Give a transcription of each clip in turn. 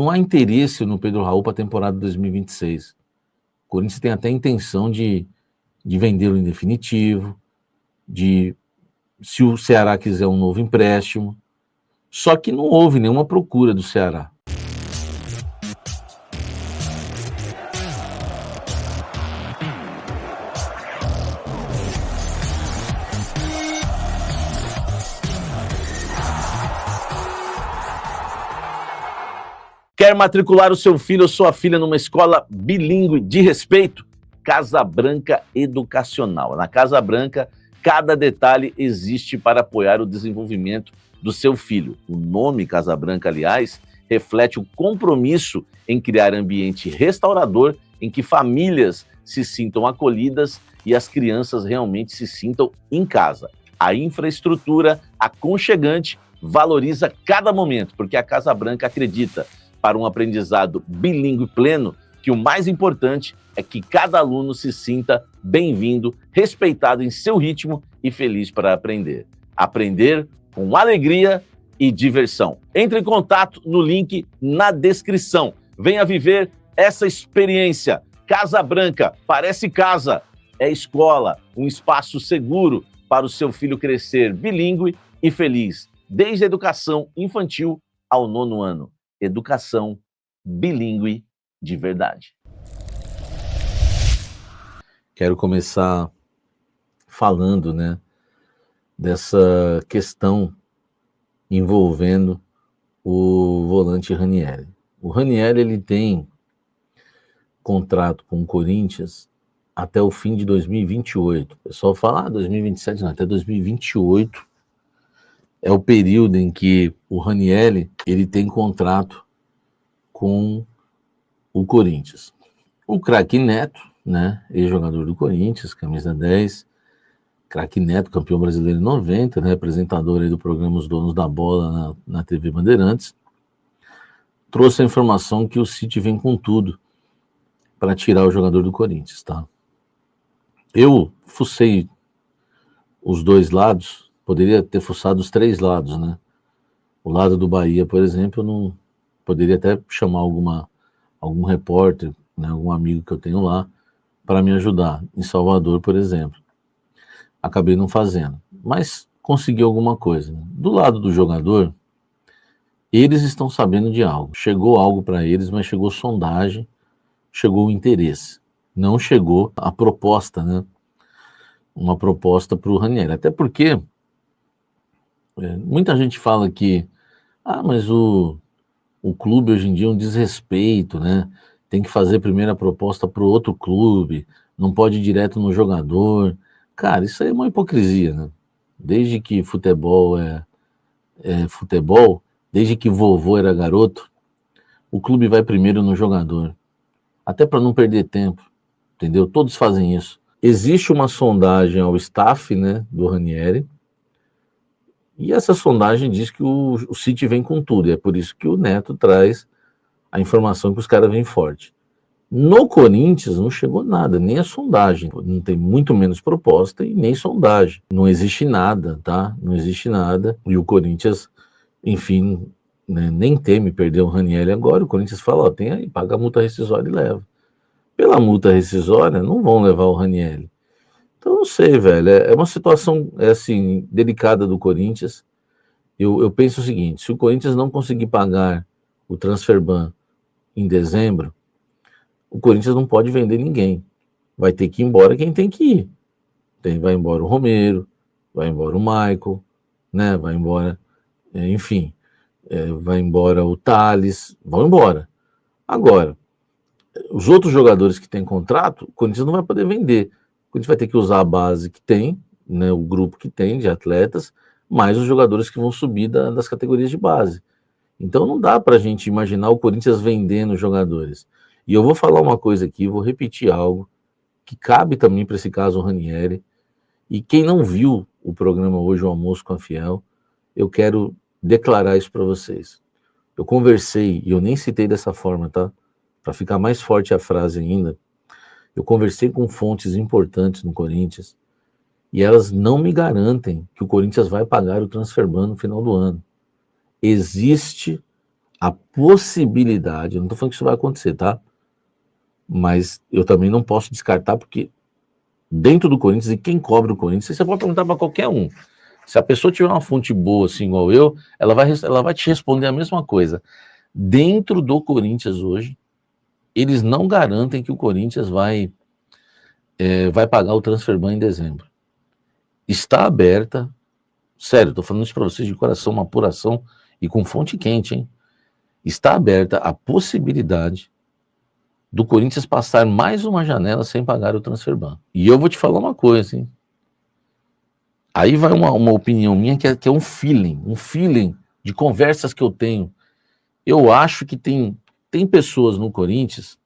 não há interesse no Pedro Raul para a temporada 2026. O Corinthians tem até a intenção de vendê-lo em definitivo, se o Ceará quiser um novo empréstimo. Só que não houve nenhuma procura do Ceará. Quer matricular o seu filho ou sua filha numa escola bilíngue de respeito? Casa Branca Educacional. Na Casa Branca, cada detalhe existe para apoiar o desenvolvimento do seu filho. O nome Casa Branca, aliás, reflete o compromisso em criar ambiente restaurador em que famílias se sintam acolhidas e as crianças realmente se sintam em casa. A infraestrutura aconchegante valoriza cada momento, porque a Casa Branca acredita, para um aprendizado bilíngue pleno, que o mais importante é que cada aluno se sinta bem-vindo, respeitado em seu ritmo e feliz para aprender. Aprender com alegria e diversão. Entre em contato no link na descrição. Venha viver essa experiência. Casa Branca, parece casa, é escola, um espaço seguro para o seu filho crescer bilíngue e feliz, desde a educação infantil ao 9º ano. Educação bilíngue de verdade. Quero começar falando, dessa questão envolvendo o volante Ranieri. O Ranieri, ele tem contrato com o Corinthians até o fim de 2028. O pessoal fala, 2027 não, até 2028 é o período em que o Ranieri, ele tem contrato com o Corinthians. O craque Neto, ex-jogador do Corinthians, camisa 10, craque Neto, campeão brasileiro em 90, apresentador aí do programa Os Donos da Bola na TV Bandeirantes, trouxe a informação que o City vem com tudo para tirar o jogador do Corinthians, tá? Eu fucei os dois lados, poderia ter fuçado os três lados, O lado do Bahia, por exemplo, eu não poderia até chamar algum repórter, algum amigo que eu tenho lá, para me ajudar. Em Salvador, por exemplo. Acabei não fazendo, mas consegui alguma coisa. Do lado do jogador, eles estão sabendo de algo. Chegou algo para eles, mas chegou sondagem, chegou o interesse. Não chegou a proposta, Uma proposta para o Ranieri. Até porque muita gente fala que mas o clube hoje em dia é um desrespeito, Tem que fazer primeiro a proposta para o outro clube, não pode ir direto no jogador. Cara, isso aí é uma hipocrisia, Desde que futebol é futebol, desde que vovô era garoto, o clube vai primeiro no jogador. Até para não perder tempo, entendeu? Todos fazem isso. Existe uma sondagem ao staff, do Ranieri, e essa sondagem diz que o City vem com tudo, e é por isso que o Neto traz a informação que os caras vêm forte. No Corinthians não chegou nada, nem a sondagem, não tem muito menos proposta e nem sondagem. Não existe nada, tá? Não existe nada, e o Corinthians, enfim, nem teme perder o Ranieri agora. O Corinthians fala, tem aí, paga a multa rescisória e leva. Pela multa rescisória, não vão levar o Ranieri. Então, não sei, velho, é uma situação, delicada do Corinthians. Eu penso o seguinte, se o Corinthians não conseguir pagar o transfer ban em dezembro, o Corinthians não pode vender ninguém. Vai ter que ir embora quem tem que ir. Vai embora o Romero, vai embora o Michael, vai embora, enfim, vai embora o Thales, vão embora. Agora, os outros jogadores que têm contrato, o Corinthians não vai poder vender. O Corinthians vai ter que usar a base que tem, o grupo que tem de atletas, mais os jogadores que vão subir das categorias de base. Então não dá para a gente imaginar o Corinthians vendendo jogadores. E eu vou falar uma coisa aqui, vou repetir algo que cabe também para esse caso o Ranieri. E quem não viu o programa hoje, o Almoço com a Fiel, eu quero declarar isso para vocês. Eu conversei, e eu nem citei dessa forma, tá? Para ficar mais forte a frase ainda, eu conversei com fontes importantes no Corinthians e elas não me garantem que o Corinthians vai pagar o transfer ban no final do ano. Existe a possibilidade, eu não estou falando que isso vai acontecer, tá? Mas eu também não posso descartar, porque dentro do Corinthians, e quem cobre o Corinthians, você pode perguntar para qualquer um. Se a pessoa tiver uma fonte boa, assim, igual eu, ela vai te responder a mesma coisa. Dentro do Corinthians hoje, eles não garantem que o Corinthians vai pagar o Transferban em dezembro. Está aberta, sério, estou falando isso para vocês de coração, uma apuração e com fonte quente, hein? Está aberta a possibilidade do Corinthians passar mais uma janela sem pagar o Transferban. E eu vou te falar uma coisa, hein? Aí vai uma opinião minha que é um feeling de conversas que eu tenho. Eu acho que tem pessoas no Corinthians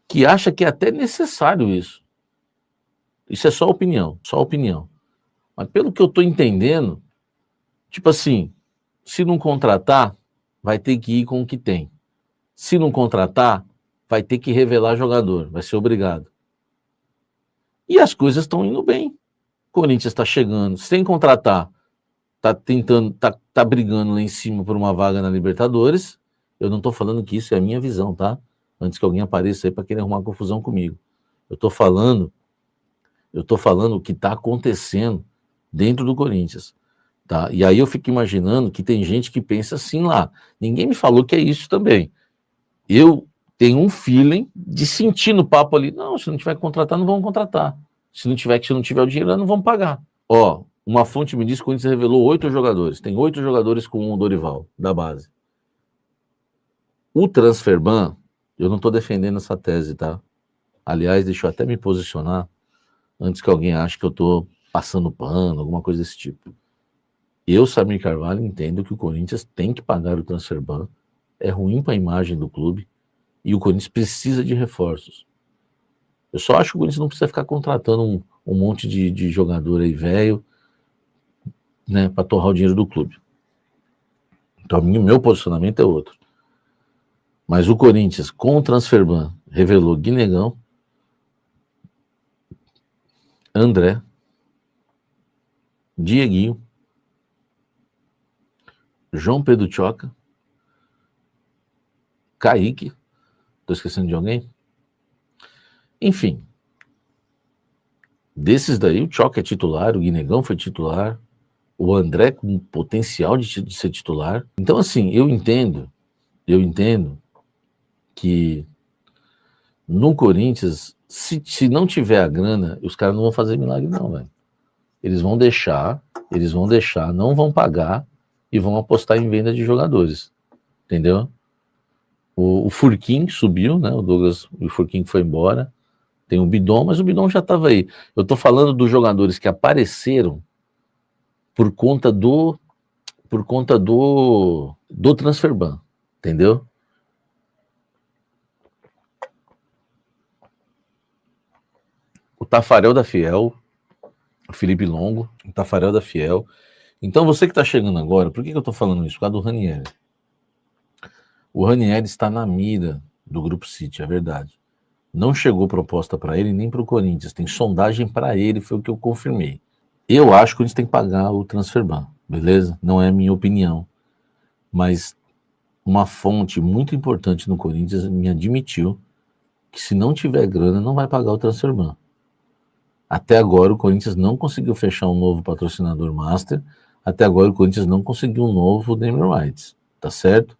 que acham que é até necessário isso. Isso é só opinião. Mas pelo que eu estou entendendo, tipo assim, se não contratar, vai ter que ir com o que tem. Se não contratar, vai ter que revelar jogador, vai ser obrigado. E as coisas estão indo bem. O Corinthians está chegando, sem contratar, tá brigando lá em cima por uma vaga na Libertadores. Eu não estou falando que isso é a minha visão, tá? Antes que alguém apareça aí para querer arrumar confusão comigo. Eu estou falando o que está acontecendo dentro do Corinthians, tá? E aí eu fico imaginando que tem gente que pensa assim lá. Ninguém me falou que é isso também. Eu tenho um feeling de sentir no papo ali, não, se não tiver que contratar, não vamos contratar. Se não tiver o dinheiro, não vamos pagar. Ó, uma fonte me disse que o Corinthians revelou 8 jogadores. Tem 8 jogadores com o Dorival, da base. O Transferban, eu não estou defendendo essa tese, tá? Aliás, deixa eu até me posicionar antes que alguém ache que eu estou passando pano, alguma coisa desse tipo. Eu, Samir Carvalho, entendo que o Corinthians tem que pagar o Transferban. É ruim para a imagem do clube e o Corinthians precisa de reforços. Eu só acho que o Corinthians não precisa ficar contratando um monte de jogador aí velho, né, para torrar o dinheiro do clube. Então, meu posicionamento é outro. Mas o Corinthians, com o Transferban, revelou Guinegão, André, Dieguinho, João Pedro Choca, Kaique, estou esquecendo de alguém? Enfim, desses daí, o Choca é titular, o Guinegão foi titular, o André com potencial de ser titular. Então, assim, eu entendo que no Corinthians, se não tiver a grana, os caras não vão fazer milagre não, velho. Eles vão deixar, não vão pagar e vão apostar em venda de jogadores, entendeu? O Furquim subiu, né? O Furquim foi embora. Tem o Bidon, mas o Bidon já estava aí. Eu estou falando dos jogadores que apareceram por conta do Transferban, entendeu? O Tafarel da Fiel, o Felipe Longo, o Tafarel da Fiel. Então você que está chegando agora, por que eu estou falando isso? Por causa do Ranieri. O Ranieri está na mira do Grupo City, é verdade. Não chegou proposta para ele nem para o Corinthians. Tem sondagem para ele, foi o que eu confirmei. Eu acho que a gente tem que pagar o Transferban, beleza? Não é a minha opinião. Mas uma fonte muito importante no Corinthians me admitiu que se não tiver grana, não vai pagar o Transferban. Até agora o Corinthians não conseguiu fechar um novo patrocinador master. Até agora o Corinthians não conseguiu um novo name rights. Tá certo?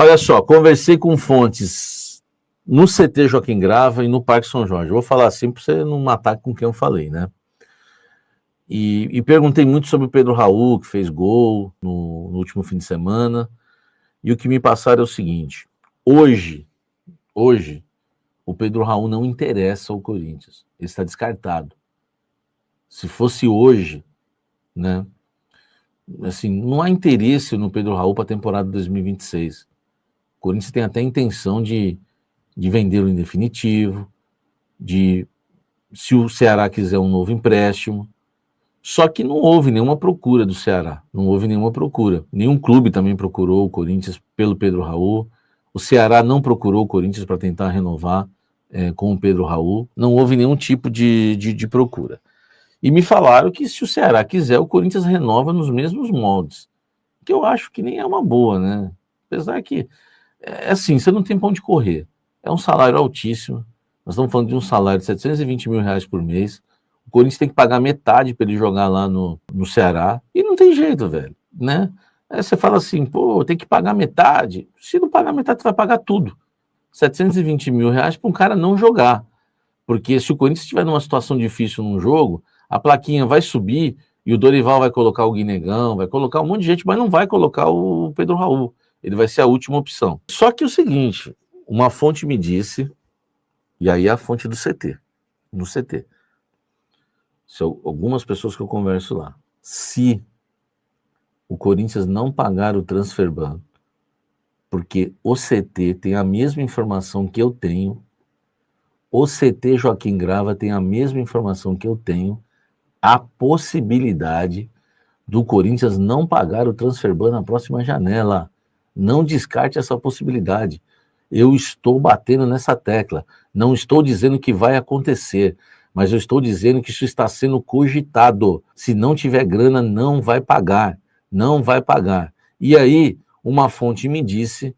Olha só, conversei com fontes no CT Joaquim Grava e no Parque São Jorge. Eu vou falar assim para você não matar com quem eu falei, né? E perguntei muito sobre o Pedro Raul, que fez gol no último fim de semana. E o que me passaram é o seguinte: hoje, o Pedro Raul não interessa ao Corinthians. Ele está descartado. Se fosse hoje, né? Assim, não há interesse no Pedro Raul para a temporada de 2026. O Corinthians tem até a intenção de vendê-lo em definitivo, se o Ceará quiser um novo empréstimo. Só que não houve nenhuma procura do Ceará, não houve nenhuma procura. Nenhum clube também procurou o Corinthians pelo Pedro Raul. O Ceará não procurou o Corinthians para tentar renovar com o Pedro Raul. Não houve nenhum tipo de procura. E me falaram que se o Ceará quiser, o Corinthians renova nos mesmos moldes. que eu acho que nem é uma boa, né? Apesar que, é assim, você não tem pra onde correr. É um salário altíssimo. Nós estamos falando de um salário de 720 mil reais por mês. O Corinthians tem que pagar metade para ele jogar lá no Ceará. E não tem jeito, velho, né? Aí você fala assim, pô, tem que pagar metade. Se não pagar metade, você vai pagar tudo. 720 mil reais para um cara não jogar. Porque se o Corinthians estiver numa situação difícil num jogo, a plaquinha vai subir e o Dorival vai colocar o Guinegão, vai colocar um monte de gente, mas não vai colocar o Pedro Raul. Ele vai ser a última opção. Só que é o seguinte, uma fonte me disse, e aí é a fonte do CT, no CT. Algumas pessoas que eu converso lá. Se o Corinthians não pagar o transferban, porque o CT tem a mesma informação que eu tenho, o CT Joaquim Grava tem a mesma informação que eu tenho, a possibilidade do Corinthians não pagar o transferban na próxima janela. Não descarte essa possibilidade. Eu estou batendo nessa tecla. Não estou dizendo que vai acontecer, mas eu estou dizendo que isso está sendo cogitado. Se não tiver grana, não vai pagar. Não vai pagar. E aí, uma fonte me disse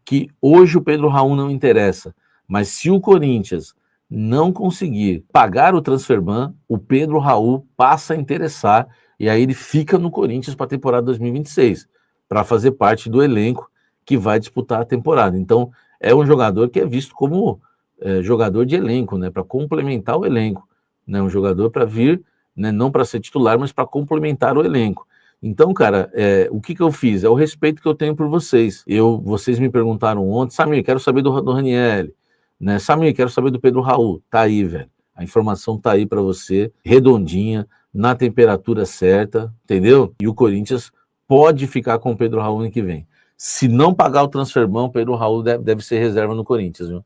que hoje o Pedro Raul não interessa, mas se o Corinthians não conseguir pagar o transferban, o Pedro Raul passa a interessar e aí ele fica no Corinthians para a temporada 2026, para fazer parte do elenco que vai disputar a temporada. Então, é um jogador que é visto como jogador de elenco, né, para complementar o elenco, né, um jogador para vir, né, não para ser titular, mas para complementar o elenco. Então, cara, o que eu fiz? É o respeito que eu tenho por vocês. Vocês me perguntaram ontem, Samir, quero saber do Ranieri, né? Samir, quero saber do Pedro Raul. Tá aí, velho. A informação tá aí para você, redondinha, na temperatura certa, entendeu? E o Corinthians pode ficar com o Pedro Raul ano que vem. Se não pagar o transfermão, o Pedro Raul deve ser reserva no Corinthians, viu?